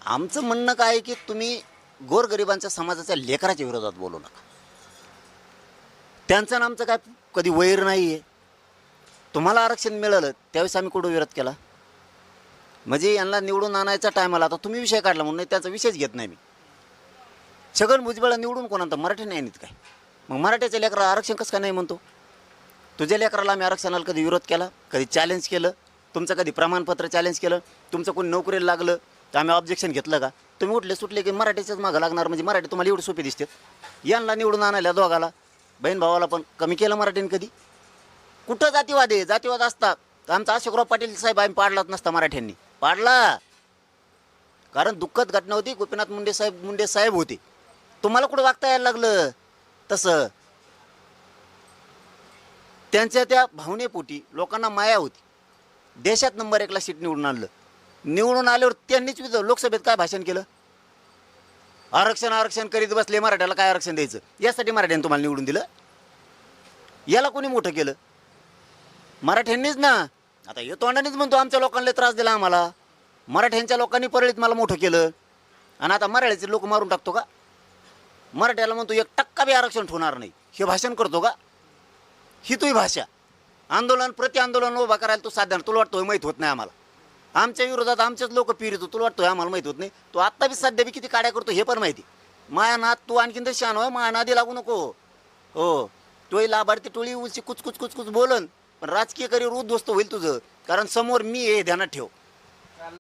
आमचं म्हणणं काय आहे की तुम्ही गोरगरिबांच्या समाजाच्या लेकराच्या विरोधात बोलू नका. त्यांचं आणि आमचं काय कधी वैर नाही आहे. तुम्हाला आरक्षण मिळालं त्यावेळेस आम्ही कुठं विरोध केला? म्हणजे यांना निवडून आणायचा टाईम आला. आता तुम्ही विषय काढला म्हणून त्याचा विषयच घेत नाही मी. छगन भुजबळ निवडून कोणता मराठी नाही आणत काय? मग मराठ्याच्या लेकराला आरक्षण कसं काय नाही म्हणतो? तुझ्या लेकराला आम्ही आरक्षणाला कधी विरोध केला, कधी चॅलेंज केलं? तुमचं कधी प्रमाणपत्र चॅलेंज केलं? तुमचं कोणी नोकरीला लागलं तर आम्ही ऑब्जेक्शन घेतलं का? तुम्ही उठले सुटले की मराठीच्याच मागं लागणार. म्हणजे मराठी तुम्हाला एवढी सोपी दिसते? यांना निवडून आणायला दोघाला, बहीण भावाला पण कमी केलं मराठीने कधी? कुठं जातीवाद आहे? जातीवाद असतात तर आमचा अशोकराव पाटील साहेब आम्ही पाडलाच नसता मराठ्यांनी. पाडला कारण दुःखद घटना होती. गोपीनाथ मुंडे साहेब होते. तुम्हाला कुठं वागता यायला लागलं तसं? त्यांच्या त्या भावनेपोटी लोकांना माया होती. देशात नंबर 1ला सीट निवडून आणलं. निवडून आल्यावर त्यांनीच लोकसभेत काय भाषण केलं? आरक्षण करीत बसले. मराठ्याला काय आरक्षण द्यायचं यासाठी मराठ्यांनी तुम्हाला निवडून दिलं? याला कोणी मोठं केलं? मराठ्यांनीच ना. आता हे तोंडानेच म्हणतो आमच्या लोकांना त्रास दिला आम्हाला. मराठ्यांच्या लोकांनी परळीत मला मोठं केलं आणि आता मराठ्याचे लोक मारून टाकतो का? मराठ्याला म्हणतो 1% बी आरक्षण ठेवणार नाही. हे भाषण करतो का? ही तुझी भाषा. आंदोलन प्रति आंदोलन उभा करायला तू साधारण तुला वाटतोय माहीत होत नाही आम्हाला? आमच्या विरोधात आमचेच लोक पिरितो तुला वाटतोय आम्हाला माहीत होत नाही? तो आत्ता बी सध्या बी किती काड्या करतो हे पण माहिती. माया नात तू आणखीन तर शान हो. माया नादी लागू नको हो. तोही लाभार्थी टोळी उलची कुचकुच बोलन पण राजकीय करिअर उद्ध्वस्त होईल तुझं. कारण समोर मी हे ध्यानात ठेव.